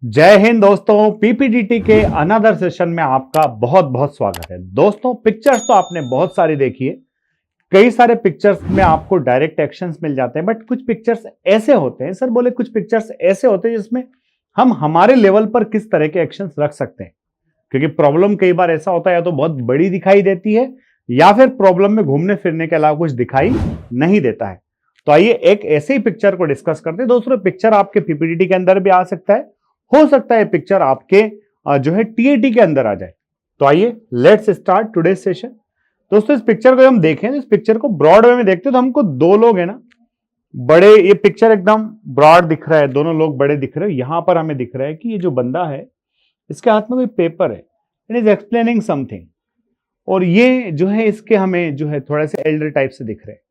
जय हिंद दोस्तों, पीपीडीटी के अनदर सेशन में आपका बहुत बहुत स्वागत है। दोस्तों, पिक्चर्स तो आपने बहुत सारी देखी है। कई सारे पिक्चर्स में आपको डायरेक्ट एक्शंस मिल जाते हैं, बट कुछ पिक्चर्स ऐसे होते हैं, सर बोले कुछ पिक्चर्स ऐसे होते हैं जिसमें हम हमारे लेवल पर किस तरह के एक्शंस रख सकते हैं। क्योंकि प्रॉब्लम कई बार ऐसा होता है, या तो बहुत बड़ी दिखाई देती है या फिर प्रॉब्लम में घूमने फिरने के अलावा कुछ दिखाई नहीं देता है। तो आइए एक ऐसे ही पिक्चर को डिस्कस करते हैं। दोस्तों, पिक्चर आपके पीपीडीटी के अंदर भी आ सकता है, हो सकता है पिक्चर आपके जो है टीएटी के अंदर आ जाए। तो आइए लेट्स स्टार्ट टुडे सेशन। दोस्तों, इस पिक्चर को हम देखें, इस पिक्चर को ब्रॉड वे में देखते हैं तो हमको दो लोग हैं ना बड़े, ये पिक्चर एकदम ब्रॉड दिख रहा है, दोनों लोग बड़े दिख रहे हैं। यहां पर हमें दिख रहा है कि ये जो बंदा है इसके हाथ में कोई पेपर है, इट इज एक्सप्लेनिंग समथिंग, और ये जो है इसके हमें जो है थोड़ा सा एल्डर टाइप से दिख रहे हैं।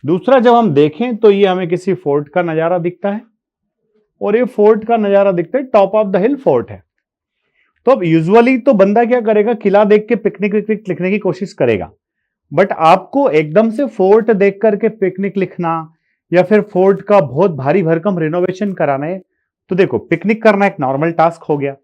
दूसरा जब हम देखें तो ये हमें किसी फोर्ट का नजारा दिखता है, और ये फोर्ट का नजारा दिखता है, top of the hill fort है। तो अब यूजुअली तो बंदा क्या करेगा, किला देख के पिकनिक लिखने की कोशिश करेगा, बट आपको एकदम से फोर्ट देख करके पिकनिक लिखना या फिर फोर्ट का बहुत भारी भरकम रिनोवेशन कराना है, तो देखो पिकनिक करना एक नॉर्मल टास्क हो गया,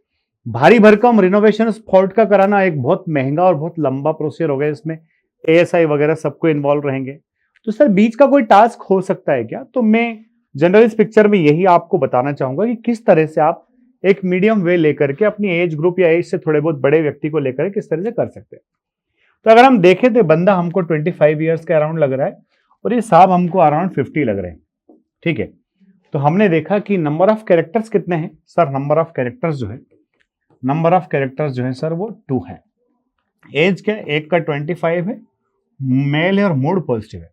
भारी भरकम रिनोवेशन फोर्ट का कराना एक बहुत महंगा और बहुत लंबा प्रोसीजर हो गया, इसमें एएसआई वगैरह सबको इन्वॉल्व रहेंगे। तो सर बीच का कोई टास्क हो सकता है क्या? तो मैं जनरल इस पिक्चर में यही आपको बताना चाहूंगा कि किस तरह से आप एक मीडियम वे लेकर के अपनी एज ग्रुप या एज से थोड़े बहुत बड़े व्यक्ति को लेकर किस तरह से कर सकते हैं। तो अगर हम देखें तो बंदा हमको 25 ईयर्स के अराउंड लग रहा है और ये साहब हमको अराउंड 50 लग रहे हैं। ठीक है, तो हमने देखा कि नंबर ऑफ कैरेक्टर्स कितने हैं सर? नंबर ऑफ कैरेक्टर्स जो है सर वो 2 है। एज क्या है? एक का 25 है, मेल है और मूड पॉजिटिव है।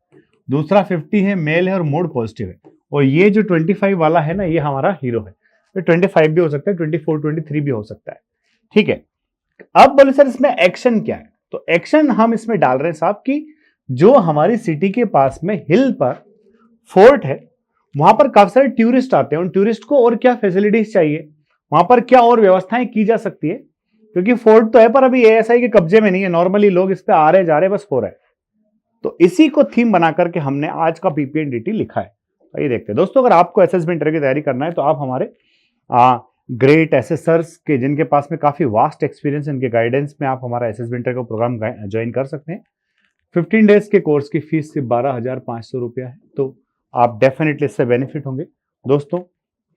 दूसरा 50 है, मेल है और मूड पॉजिटिव है। और ये जो 25 वाला है ना, ये हमारा हीरो है। तो 25 भी हो सकता है, 24, 23 भी हो सकता है। ठीक है, अब बोले सर इसमें एक्शन क्या है? तो एक्शन हम इसमें डाल रहे हैं साहब कि जो हमारी सिटी के पास में हिल पर फोर्ट है, वहां पर काफी सारे टूरिस्ट आते हैं। उन टूरिस्ट को और क्या फैसिलिटीज चाहिए, वहां पर क्या और व्यवस्थाएं की जा सकती है, क्योंकि फोर्ट तो है पर अभी एएसआई के कब्जे में नहीं है, नॉर्मली लोग इस पे आ रहे जा रहे बस हो रहा है। तो इसी को थीम बना करके हमने आज का पीपीएनडीटी लिखा है। ये देखते हैं दोस्तों, अगर आपको एसएसबी इंटर की तैयारी करना है तो आप हमारे ग्रेट एसेसर्स के जिनके पास में काफी वास्ट एक्सपीरियंस, इनके गाइडेंस में आप हमारा एसएसबी इंटर का प्रोग्राम ज्वाइन कर सकते हैं। 15 डेज के कोर्स की फीस सिर्फ 12,500 रुपया है, तो आप डेफिनेटली इससे बेनिफिट होंगे। दोस्तों,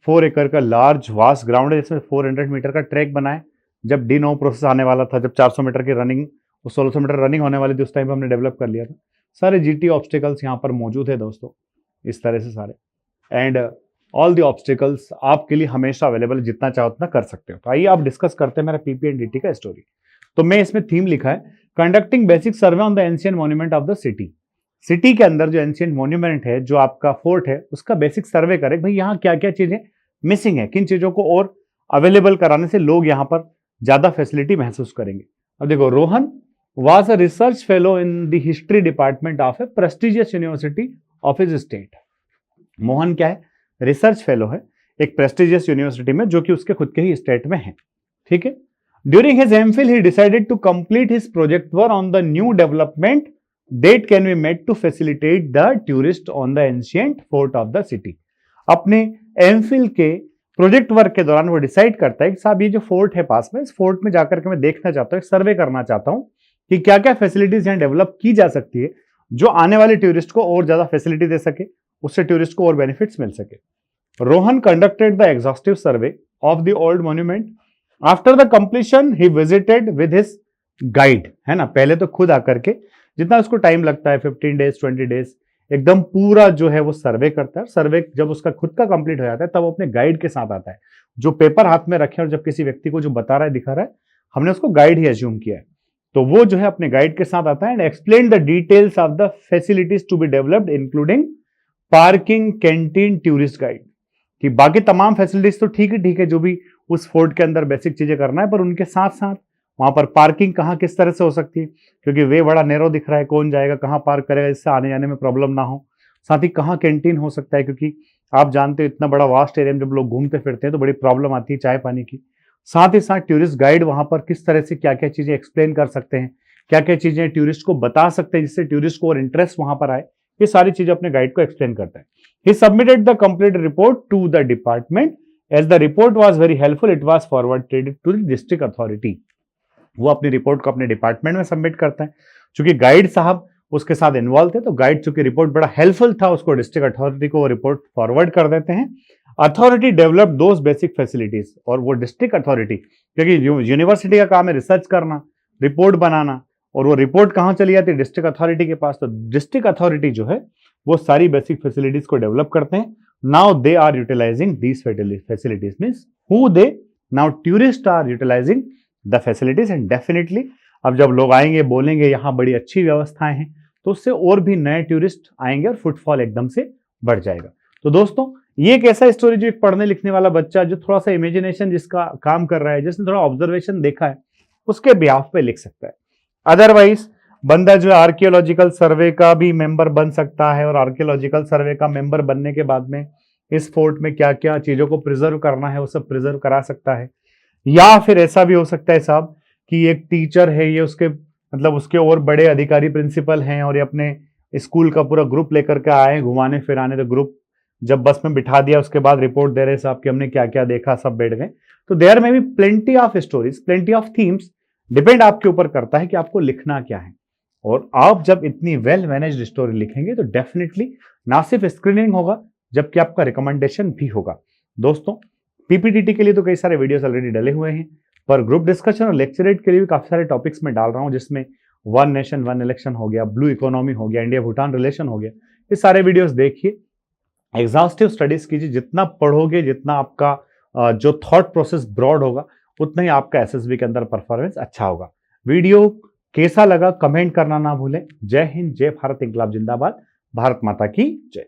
4 एकड़ का लार्ज वास्ट ग्राउंड है, जिसमें 400 मीटर का ट्रैक बना है। जब D9 प्रोसेस आने वाला था, जब 400 मीटर की रनिंग, 1600 मीटर रनिंग होने वाली थी, उस टाइम पर हमने डेवलप कर लिया था। सारे जीटी ऑब्स्टिकल्स यहाँ पर मौजूद है दोस्तों, इस तरह से सारे, एंड ऑल द ऑब्स्टिकल्स आपके लिए हमेशा अवेलेबल, जितना चाहो उतना कर सकते हो। तो आइए आप डिस्कस करते हैं मेरा पीपीएनडीटी का स्टोरी। तो मैं इसमें थीम लिखा है, conducting basic survey on the ancient monument of the city. City के अंदर जो एंशिएंट मॉन्यूमेंट है, जो आपका फोर्ट है, उसका बेसिक सर्वे करे, भाई यहाँ क्या क्या चीजें मिसिंग है, किन चीजों को और अवेलेबल कराने से लोग यहाँ पर ज्यादा फैसिलिटी महसूस करेंगे। अब देखो, Rohan was a research fellow in the history department of a prestigious university of his state। Mohan क्या है? रिसर्च फेलो है एक प्रेस्टिजियस यूनिवर्सिटी में, जो कि उसके खुद के ही स्टेट में है। ठीक है, during his MPhil he decided to complete his project work on the new development that can be made to facilitate the tourist on the ancient fort of the city. अपने एमफिल के project work के दौरान वो decide करता है कि साहब ये जो फोर्ट है पास में, इस फोर्ट में जाकर के मैं देखना चाहता हूँ, सर्वे करना चाहता हूँ कि क्या क्या फैसिलिटीज यहां डेवलप की जा सकती है, जो आने वाले टूरिस्ट को और ज्यादा फैसिलिटी दे सके, उससे टूरिस्ट को और बेनिफिट्स मिल सके। Rohan conducted the exhaustive survey of the old monument. After the completion he visited with his guide, है ना, पहले तो खुद आकर के, जितना उसको टाइम लगता है 15 डेज 20 डेज, एकदम पूरा जो है वो सर्वे करता है। सर्वे जब उसका खुद का कंप्लीट हो जाता है, तब वो अपने गाइड के साथ आता है, जो पेपर हाथ में रखे, और जब किसी व्यक्ति को जो बता रहा है, दिखा रहा है, हमने उसको गाइड ही एज्यूम किया है, तो वो जो है अपने गाइड के साथ आता है and explain the details of the facilities to be developed including parking, canteen, tourist guide. कि बाकी तमाम फैसिलिटीज तो ठीक है, जो भी उस फोर्ट के अंदर बेसिक चीजें करना है, पर उनके साथ साथ वहां पर पार्किंग कहाँ किस तरह से हो सकती है, क्योंकि वे बड़ा नैरो दिख रहा है, कौन जाएगा, कहाँ पार्क करेगा, इससे आने जाने में प्रॉब्लम ना हो। साथ ही कहाँ कैंटीन हो सकता है, क्योंकि आप जानते हो इतना बड़ा वास्ट एरिया में जब लोग घूमते फिरते हैं तो बड़ी प्रॉब्लम आती है चाय पानी की। साथ ही साथ टूरिस्ट गाइड वहां पर किस तरह से क्या क्या चीजें एक्सप्लेन कर सकते हैं, क्या क्या चीजें टूरिस्ट को बता सकते हैं, जिससे टूरिस्ट को और इंटरेस्ट वहां पर आए, ये सारी चीजें अपने गाइड को एक्सप्लेन करता है। He submitted the complete report to the department as the report was very helpful it was forwarded to the district authority. वो अपनी रिपोर्ट को अपने डिपार्टमेंट में सबमिट करता है। चूंकि गाइड साहब उसके साथ इन्वॉल्व थे, तो गाइड चूंकि रिपोर्ट बड़ा हेल्पफुल था, उसको डिस्ट्रिक्ट अथॉरिटी को वो रिपोर्ट फॉरवर्ड कर देते हैं। Authority develop those basic facilities, और वो डिस्ट्रिक्ट अथॉरिटी, क्योंकि यूनिवर्सिटी का काम है रिसर्च करना, रिपोर्ट बनाना, और वो रिपोर्ट कहाँ चली जाती है, डिस्ट्रिक्ट अथॉरिटी के पास। तो डिस्ट्रिक्ट अथॉरिटी जो है वो सारी बेसिक फैसिलिटीज को डेवलप करते हैं। Now they are utilising these facilities, means who they, now tourist are utilising the facilities. And definitely अब जब लोग आएंगे बोलेंगे यहाँ बड़ी अच्छी व्यवस्थाएं हैं, तो उससे और भी नए टूरिस्ट आएंगे और फुटफॉल एकदम से बढ़ जाएगा। तो दोस्तों ये एक ऐसा स्टोरी जो एक पढ़ने लिखने वाला बच्चा जो थोड़ा सा इमेजिनेशन जिसका काम कर रहा है, जिसने थोड़ा ऑब्जर्वेशन देखा है, उसके बिहाफ पे लिख सकता है। अदरवाइज बंदा जो है आर्कियोलॉजिकल सर्वे का भी मेंबर बन सकता है, और आर्कियोलॉजिकल सर्वे का मेंबर बनने के बाद में इस फोर्ट में क्या क्या चीजों को प्रिजर्व करना है वो सब प्रिजर्व करा सकता है। या फिर ऐसा भी हो सकता है साहब कि एक टीचर है, ये उसके मतलब उसके और बड़े अधिकारी प्रिंसिपल हैं, और ये अपने स्कूल का पूरा ग्रुप लेकर के आए घुमाने फिराने, तो ग्रुप जब बस में बिठा दिया उसके बाद रिपोर्ट दे रहे साहब कि हमने क्या क्या देखा, सब बैठ गए। तो देयर में भी plenty of stories, plenty of themes, depend आपके ऊपर करता है कि आपको लिखना क्या है। और आप जब इतनी वेल मैनेज्ड स्टोरी लिखेंगे तो डेफिनेटली ना सिर्फ स्क्रीनिंग होगा, जबकि आपका रिकमेंडेशन भी होगा। दोस्तों पीपीटीटी के लिए तो कई सारे वीडियोस ऑलरेडी डले हुए हैं, पर ग्रुप डिस्कशन और लेक्चरेट के लिए भी काफी सारे टॉपिक्स में डाल रहा हूं, जिसमें वन नेशन वन इलेक्शन हो गया, ब्लू इकोनॉमी हो गया, इंडिया भूटान रिलेशन हो गया। ये सारे वीडियोस देखिए, एग्जॉस्टिव स्टडीज कीजिए। जितना पढ़ोगे, जितना आपका जो थॉट प्रोसेस ब्रॉड होगा, उतना ही आपका एसएसबी के अंदर परफॉर्मेंस अच्छा होगा। वीडियो कैसा लगा कमेंट करना ना भूलें। जय हिंद, जय भारत, इंकलाब जिंदाबाद, भारत माता की जय।